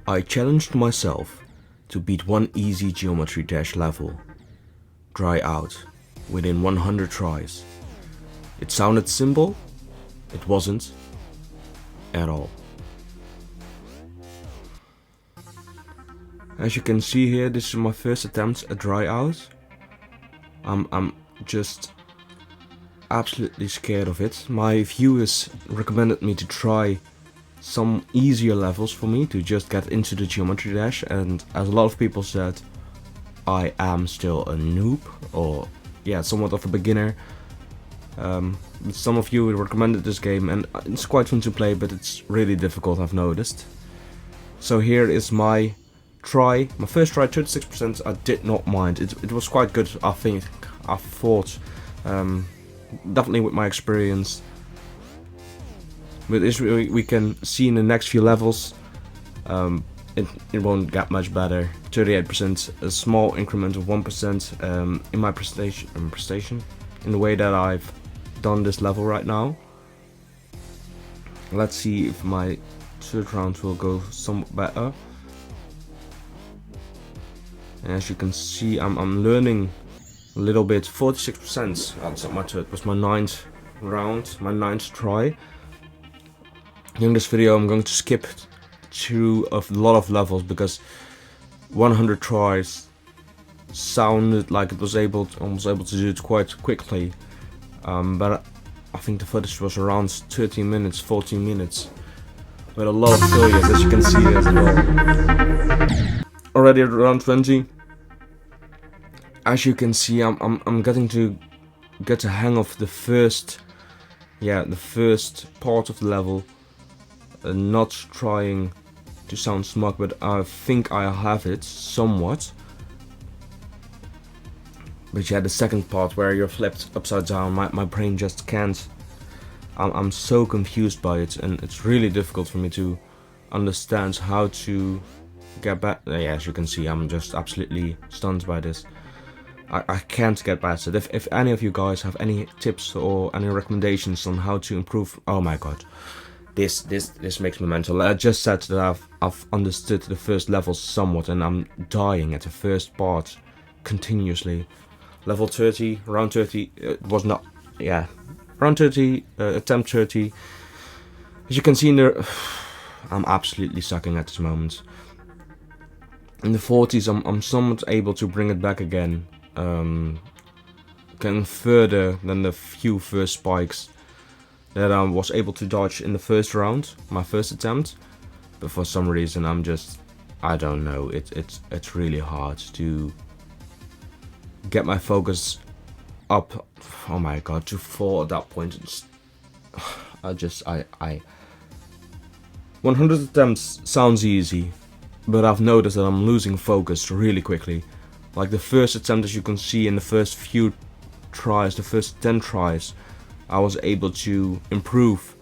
I challenged myself to beat one easy Geometry Dash level, dry out, within 100 tries. It sounded simple, it wasn't at all. As you can see here, this is my first attempt at dry out. I'm just absolutely scared of it. My viewers recommended me to try some easier levels for me to just get into the Geometry Dash, and as a lot of people said, I am still a noob, or yeah, somewhat of a beginner. Some of you recommended this game and it's quite fun to play, but it's really difficult, I've noticed. So here is my try, my first try, 36%. I did not mind, it was quite good, I think. I thought, definitely with my experience. But this we can see in the next few levels, it won't get much better. 38%, a small increment of 1% in my prestation, in the way that I've done this level right now. Let's see if my third round will go somewhat better. And as you can see, I'm learning a little bit. 46%. That's not my third. Was my 9th round, my 9th try. In this video, I'm going to skip through a lot of levels because 100 tries sounded like I was able to do it quite quickly. But I think the footage was around 13 minutes, 14 minutes, with a lot of failures, as you can see as well. Already at around 20. As you can see, I'm getting to get the hang of the first part of the level. Not trying to sound smug, but I think I have it somewhat. But yeah, the second part where you're flipped upside down, my brain just can't. I'm so confused by it, and it's really difficult for me to understand how to get back. Yeah, as you can see, I'm just absolutely stunned by this. I can't get past it. If any of you guys have any tips or any recommendations on how to improve, oh my god. This makes me mental. I just said that I've understood the first level somewhat, and I'm dying at the first part continuously. Level 30, round 30, it was not, yeah, round 30, attempt 30. As you can see in there, I'm absolutely sucking at this moment. In the 40s, I'm somewhat able to bring it back again, getting further than the few first spikes that I was able to dodge in the first round, my first attempt. But for some reason, I don't know, it's really hard to get my focus up. Oh my god, to fall at that point. It's, 100 attempts sounds easy, but I've noticed that I'm losing focus really quickly. Like the first attempt, as you can see in the first few tries, the first 10 tries, I was able to improve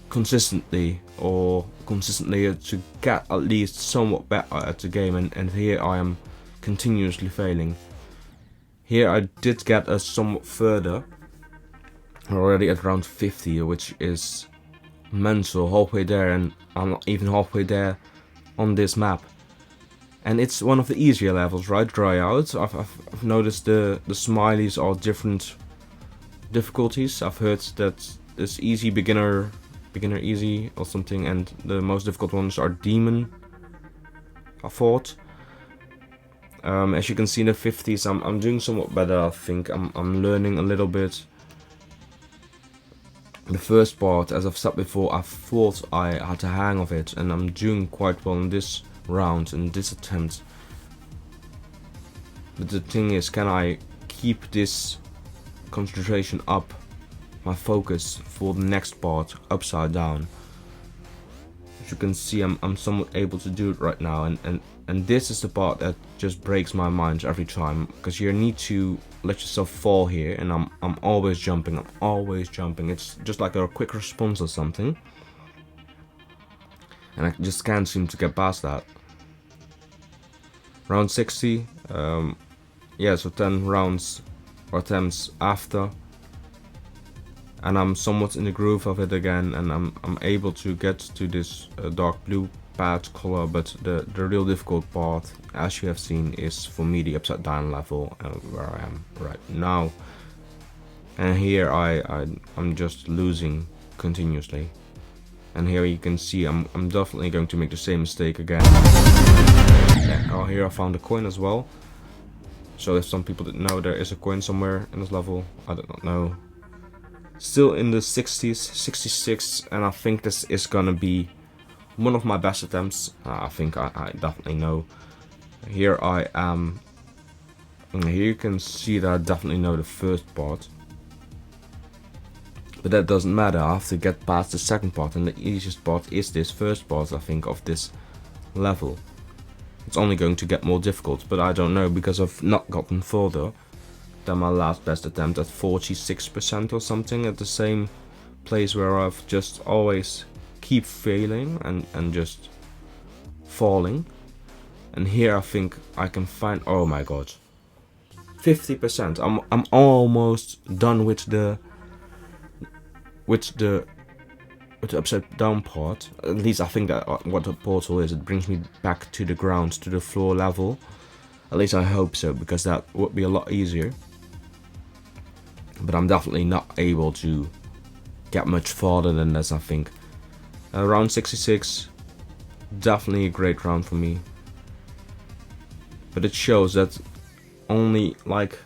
consistently to get at least somewhat better at the game, and here I am continuously failing. Here I did get us somewhat further, already at round 50, which is mental, halfway there, and I'm not even halfway there on this map. And it's one of the easier levels, right? Dry out. I've noticed the smileys are different difficulties. I've heard that it's easy, beginner easy or something, and the most difficult ones are demon, I thought. As you can see in the 50s, I'm doing somewhat better. I think I'm learning a little bit. The first part, as I've said before, I thought I had a hang of it, and I'm doing quite well in this round, in this attempt. But the thing is, can I keep this concentration up, my focus, for the next part, upside down? As you can see, I'm somewhat able to do it right now, and this is the part that just breaks my mind every time, because you need to let yourself fall here, and I'm always jumping, it's just like a quick response or something, and I just can't seem to get past that. Round 60, yeah, so 10 rounds or attempts after, and I'm somewhat in the groove of it again, and I'm able to get to this dark blue bad color, but the real difficult part, as you have seen, is for me the upside down level, where I am right now. And here I'm just losing continuously. And here you can see I'm definitely going to make the same mistake again. Yeah, oh, here I found a coin as well. So if some people didn't know, there is a coin somewhere in this level. I do not know. Still in the 60s, 66, and I think this is gonna be one of my best attempts. I think I definitely know. Here I am. And here you can see that I definitely know the first part. But that doesn't matter. I have to get past the second part, and the easiest part is this first part, I think, of this level. It's only going to get more difficult, but I don't know, because I've not gotten further than my last best attempt at 46% or something, at the same place where I've just always keep failing and just falling. And here I think I can find, oh my god, 50%. I'm almost done with the upside down part. At least I think that what the portal is, it brings me back to the ground, to the floor level. At least I hope so, because that would be a lot easier. But I'm definitely not able to get much farther than this, I think. Round 66, definitely a great round for me. But it shows that only like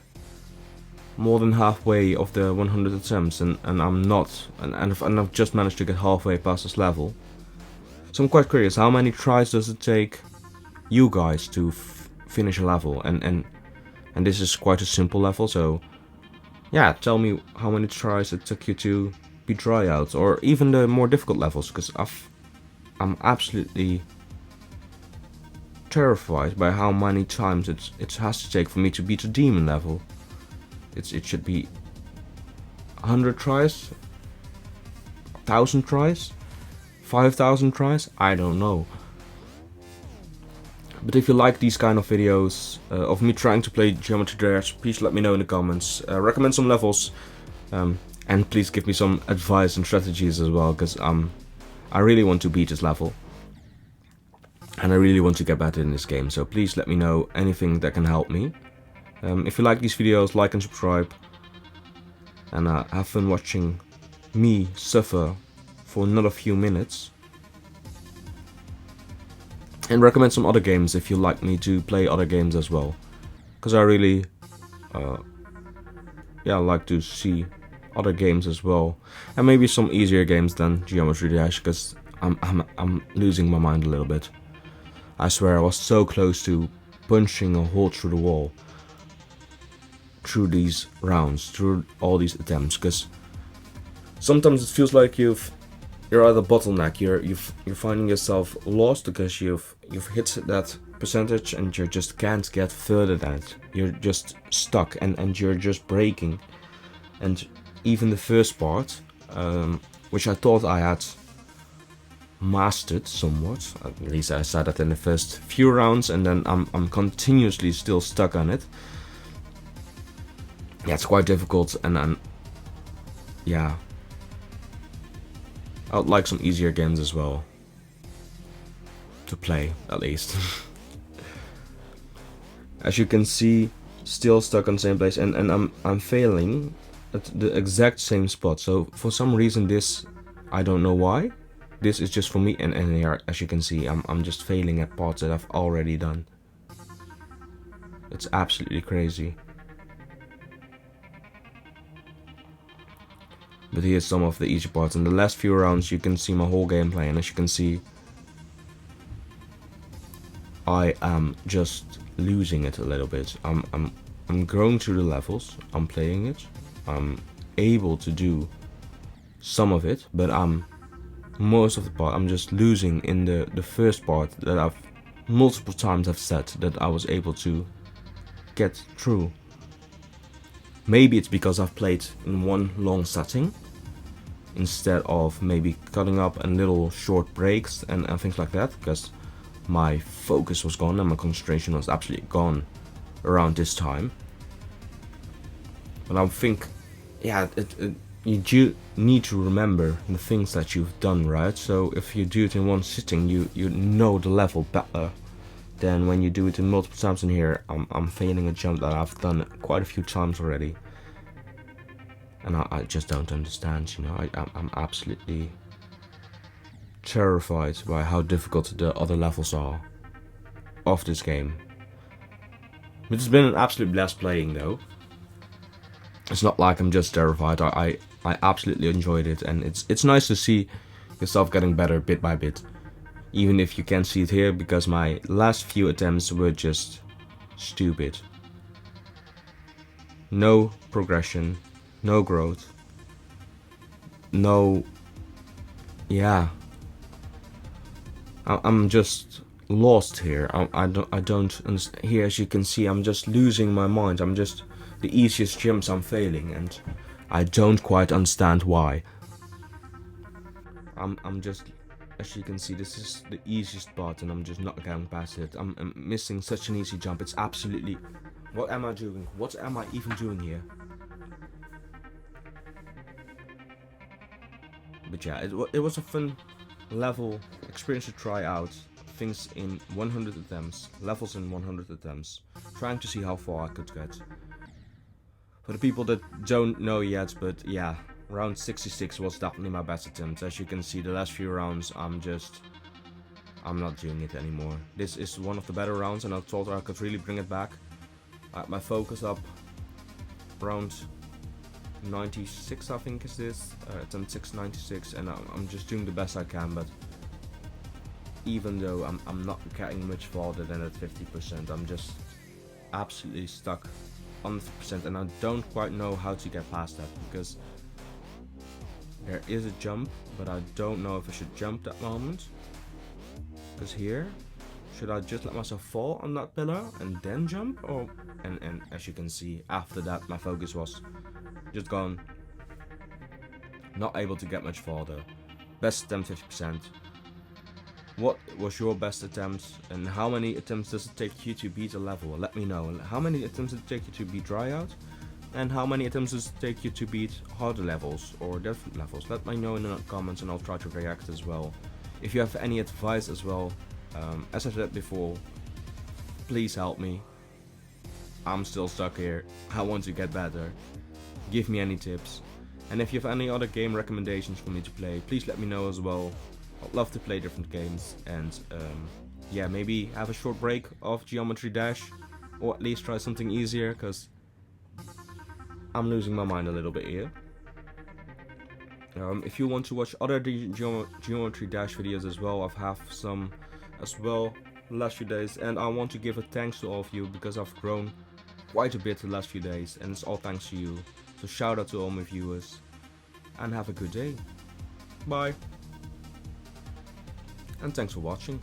more than halfway of the 100 attempts, and I'm not, and I've just managed to get halfway past this level. So I'm quite curious, how many tries does it take you guys to finish a level? And this is quite a simple level, so yeah, tell me how many tries it took you to beat tryouts, or even the more difficult levels, because I'm absolutely terrified by how many times it has to take for me to beat a demon level. It should be 100 tries, 1,000 tries, 5,000 tries, I don't know. But if you like these kind of videos of me trying to play Geometry Dash, please let me know in the comments. Recommend some levels, and please give me some advice and strategies as well, because I really want to beat this level. And I really want to get better in this game, so please let me know anything that can help me. If you like these videos, like and subscribe. And have fun watching me suffer for another few minutes. And recommend some other games if you like me to play other games as well. Because I really like to see other games as well. And maybe some easier games than Geometry Dash, because I'm losing my mind a little bit. I swear I was so close to punching a hole through the wall through these rounds, through all these attempts, because sometimes it feels like you're at a bottleneck. You're finding yourself lost because you've hit that percentage and you just can't get further than it. You're just stuck and you're just breaking. And even the first part, which I thought I had mastered somewhat, at least I said that in the first few rounds, and then I'm continuously still stuck on it. Yeah, it's quite difficult, and yeah, I would like some easier games as well to play, at least. As you can see, still stuck on the same place, and I'm failing at the exact same spot. So for some reason, this, I don't know why, this is just for me, and here, as you can see, I'm just failing at parts that I've already done. It's absolutely crazy. But here's some of the easy parts. In the last few rounds, you can see my whole gameplay, and as you can see, I am just losing it a little bit. I'm going through the levels, I'm playing it, I'm able to do some of it, but most of the part I'm just losing in the first part that I've multiple times have said that I was able to get through. Maybe it's because I've played in one long setting instead of maybe cutting up in little short breaks and things like that, because my focus was gone and my concentration was absolutely gone around this time. But I think, yeah, you do need to remember the things that you've done, right? So if you do it in one sitting, you know the level better than when you do it in multiple times. In here, I'm failing a jump that I've done quite a few times already, and I just don't understand. You know, I'm absolutely terrified by how difficult the other levels are of this game. It's been an absolute blast playing, though. It's not like I'm just terrified. I absolutely enjoyed it, and it's nice to see yourself getting better bit by bit. Even if you can't see it here, because my last few attempts were just stupid. No progression, no growth, no... yeah. I'm just lost here. I don't understand. Here, as you can see, I'm just losing my mind. I'm just... the easiest jumps I'm failing, and I don't quite understand why. I'm just... as you can see, this is the easiest part, and I'm just not getting past it. I'm missing such an easy jump. It's absolutely... what am I doing? What am I even doing here? But yeah, it was a fun level experience to try out. Things in 100 attempts, levels in 100 attempts, trying to see how far I could get. For the people that don't know yet, but yeah, round 66 was definitely my best attempt. As you can see, the last few rounds, I'm not doing it anymore. This is one of the better rounds, and I thought I could really bring it back. I had my focus up round 96, I think is this, attempt 696, and I'm just doing the best I can, but even though I'm not getting much farther than at 50%, I'm just absolutely stuck on 50%, and I don't quite know how to get past that, because there is a jump, but I don't know if I should jump that moment, because here, should I just let myself fall on that pillar and then jump, or... and as you can see, after that my focus was just gone, not able to get much farther. Best attempt 50%. What was your best attempt, and how many attempts does it take you to beat a level? Let me know. How many attempts does it take you to beat Tryout? And how many attempts does it take you to beat harder levels or different levels? Let me know in the comments, and I'll try to react as well. If you have any advice as well, as I said before, please help me. I'm still stuck here. I want to get better. Give me any tips. And if you have any other game recommendations for me to play, please let me know as well. I'd love to play different games, and yeah, maybe have a short break of Geometry Dash, or at least try something easier, because I'm losing my mind a little bit here. If you want to watch other Geometry Dash videos as well, I have some as well the last few days, and I want to give a thanks to all of you, because I've grown quite a bit the last few days, and it's all thanks to you. So shout out to all my viewers, and have a good day. Bye. And thanks for watching.